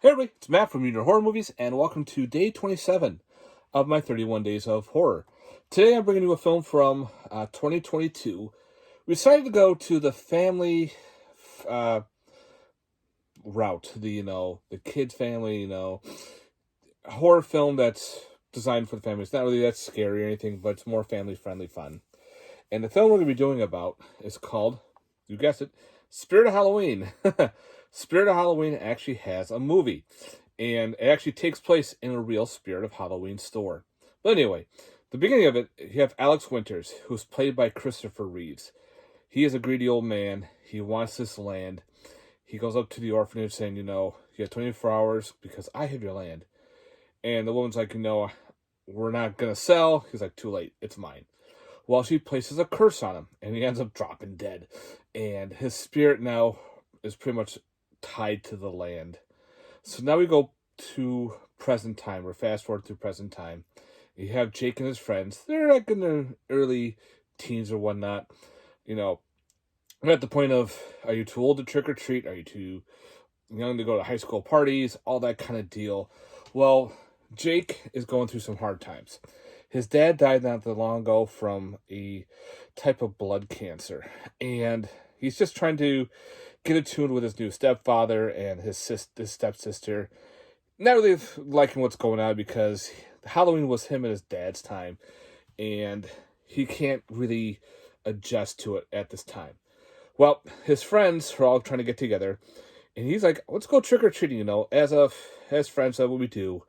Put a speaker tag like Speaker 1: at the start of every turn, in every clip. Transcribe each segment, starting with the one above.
Speaker 1: Hey everybody, it's Matt from Union Horror Movies, and welcome to day 27 of my 31 Days of Horror. Today I'm bringing you a film from 2022. We decided to go to the family uh, route, the kids family, horror film that's designed for the family. It's not really that scary or anything, but it's more family-friendly fun. And the film we're going to be doing about is called, you guessed it, Spirit of Halloween. Spirit of Halloween actually has a movie, and it actually takes place in a real Spirit of Halloween store. But anyway, the beginning of it, you have Alex Winters, who's played by Christopher Reeves. He is a greedy old man. He wants this land. He goes up to the orphanage saying, you have 24 hours because I have your land. And the woman's like, we're not going to sell. He's like, too late. It's mine. Well, she places a curse on him, and he ends up dropping dead. And his spirit now is pretty much tied to the land. So now we go to present time. We're fast forward to present time. You have Jake and his friends. They're like in their early teens or whatnot. We're at the point of, are you too old to trick or treat? Are you too young to go to high school parties? All that kind of deal. Well, Jake is going through some hard times. His dad died not that long ago from a type of blood cancer. And he's just trying to get attuned with his new stepfather and his stepsister. Not really liking what's going on because Halloween was him and his dad's time. And he can't really adjust to it at this time. Well, his friends are all trying to get together. And he's like, let's go trick-or-treating, as friends, that's what we do.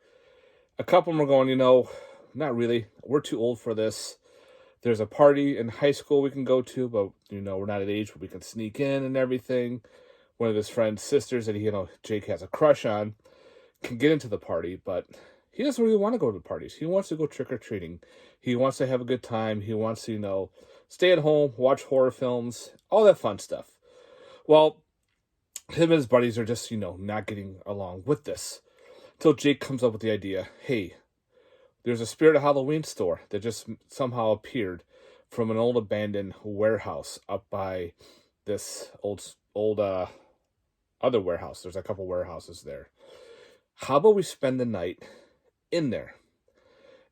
Speaker 1: A couple of them are going, not really. We're too old for this. There's a party in high school we can go to, but, we're not at age where we can sneak in and everything. One of his friend's sisters that, Jake has a crush on can get into the party, but he doesn't really want to go to the parties. He wants to go trick-or-treating. He wants to have a good time. He wants to, stay at home, watch horror films, all that fun stuff. Well, him and his buddies are just, not getting along with this. Until Jake comes up with the idea, hey, there's a Spirit of Halloween store that just somehow appeared from an old abandoned warehouse up by this old other warehouse. There's a couple warehouses there. How about we spend the night in there?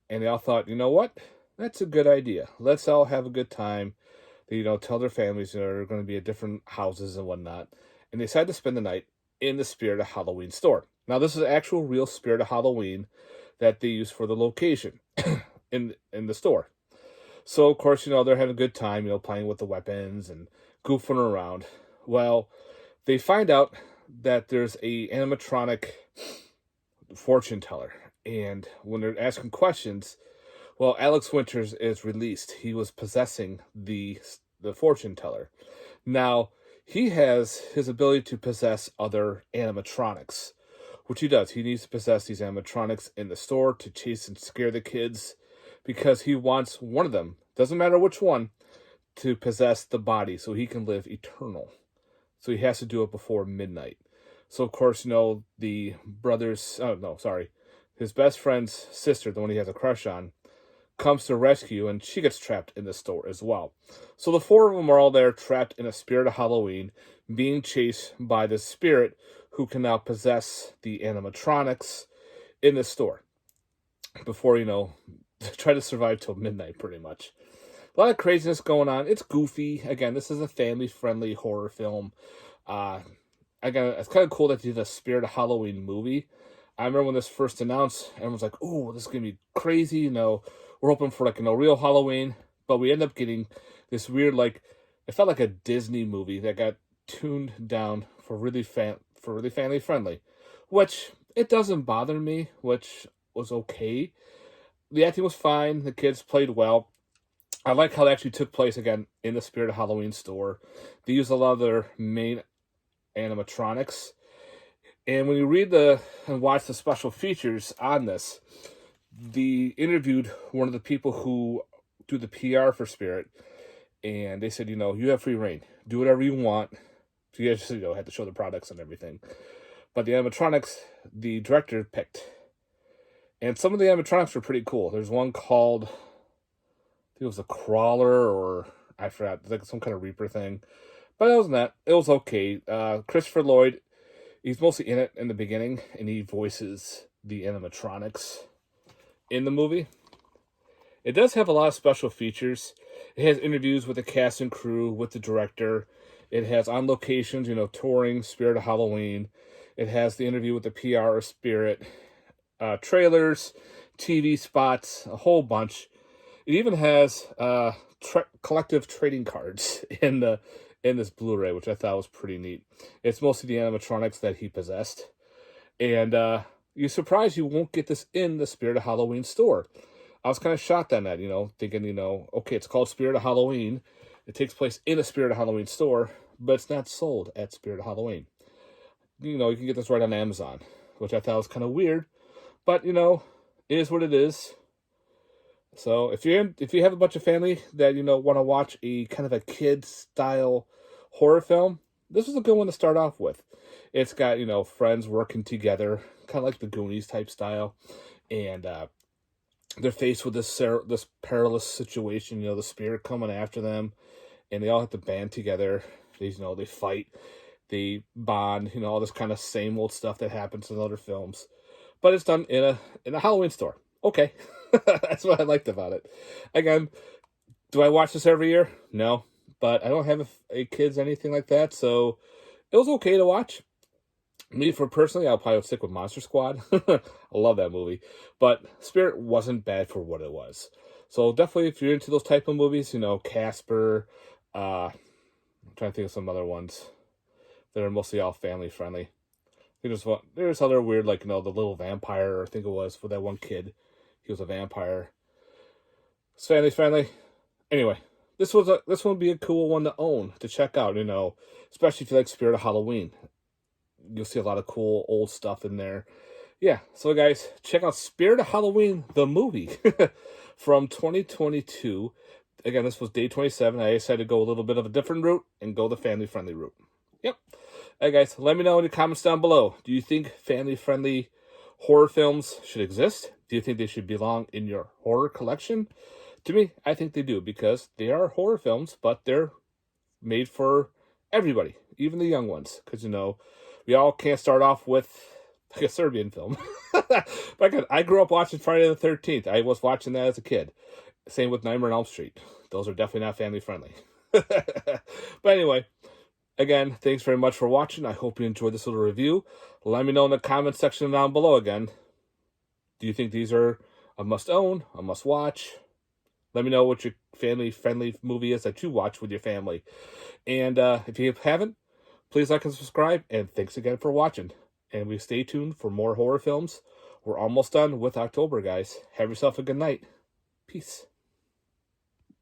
Speaker 1: And they all thought, you know what? That's a good idea. Let's all have a good time. They, tell their families they're going to be at different houses and whatnot. And they decided to spend the night in the Spirit of Halloween store. Now, this is actual real Spirit of Halloween that they use for the location in the store. So, of course, they're having a good time, playing with the weapons and goofing around. Well, they find out that there's a animatronic fortune teller. And when they're asking questions, well, Alex Winters is released. He was possessing the fortune teller. Now, he has his ability to possess other animatronics, which he does. He needs to possess these animatronics in the store to chase and scare the kids because he wants one of them, doesn't matter which one, to possess the body so he can live eternal. So he has to do it before midnight. So, of course, the his best friend's sister, the one he has a crush on, comes to rescue, and she gets trapped in the store as well. So the four of them are all there, trapped in a Spirit of Halloween, being chased by this spirit who can now possess the animatronics in the store before, try to survive till midnight, pretty much. A lot of craziness going on. It's goofy. Again, this is a family-friendly horror film. Again, it's kind of cool that they did a Spirit of Halloween movie. I remember when this first announced, everyone's like, oh, this is going to be crazy, we're hoping for real Halloween, but we end up getting this weird, it felt like a Disney movie that got tuned down for really family friendly, which it doesn't bother me, which was okay. The acting was fine. The kids played well. I like how it actually took place again in the Spirit of Halloween store. They used a lot of their main animatronics, and when you read and watch the special features on this, they interviewed one of the people who do the PR for Spirit, and they said, you have free reign. Do whatever you want. So you guys just, had to show the products and everything. But the animatronics, the director picked. And some of the animatronics were pretty cool. There's one called, I think it was a crawler, or I forgot, like some kind of Reaper thing. But other than that, it was okay. Christopher Lloyd He's mostly in it in the beginning, and he voices the animatronics in the movie. It does have a lot of special features. It has interviews with the cast and crew, with the director. It has on locations, touring Spirit of Halloween. It has the interview with the PR of Spirit, trailers, TV spots, a whole bunch. It even has collective trading cards in this Blu-ray, which I thought was pretty neat. It's mostly the animatronics that he possessed, and you're surprised you won't get this in the Spirit of Halloween store. I was kind of shocked on that, thinking, okay, it's called Spirit of Halloween. It takes place in a Spirit of Halloween store, but it's not sold at Spirit of Halloween. You can get this right on Amazon, which I thought was kind of weird, but it is what it is. So if you have a bunch of family that want to watch a kind of a kid style horror film, this is a good one to start off with. It's got friends working together, kind of like the Goonies type style, and they're faced with this perilous situation. The spirit coming after them, and they all have to band together. They fight, they bond, all this kind of same old stuff that happens in other films, but it's done in a Halloween store. Okay. That's what I liked about it. Again, do I watch this every year? No, but I don't have a kids, anything like that, so it was okay to watch. Me, personally, I'll probably stick with Monster Squad. I love that movie, but Spirit wasn't bad for what it was. So definitely, if you're into those type of movies, Casper, I'm trying to think of some other ones that are mostly all family friendly. I think there's other weird, like, the little vampire, I think it was, for that one kid. He was a vampire. It's family friendly. Anyway, this one would be a cool one to own, to check out, especially if you like Spirit of Halloween. You'll see a lot of cool old stuff in there. Yeah, so guys, check out Spirit of Halloween, the movie, from 2022. Again, this was day 27. I decided to go a little bit of a different route and go the family-friendly route. Yep. Hey guys, let me know in the comments down below. Do you think family-friendly horror films should exist? Do you think they should belong in your horror collection? To me, I think they do, because they are horror films, but they're made for everybody, even the young ones. Because, we all can't start off with like a Serbian film. But again, I grew up watching Friday the 13th. I was watching that as a kid. Same with Nightmare on Elm Street. Those are definitely not family friendly. But anyway, again, thanks very much for watching. I hope you enjoyed this little review. Let me know in the comments section down below again. Do you think these are a must-own, a must-watch? Let me know what your family-friendly movie is that you watch with your family. And if you haven't, please like and subscribe. And thanks again for watching. And we stay tuned for more horror films. We're almost done with October, guys. Have yourself a good night. Peace.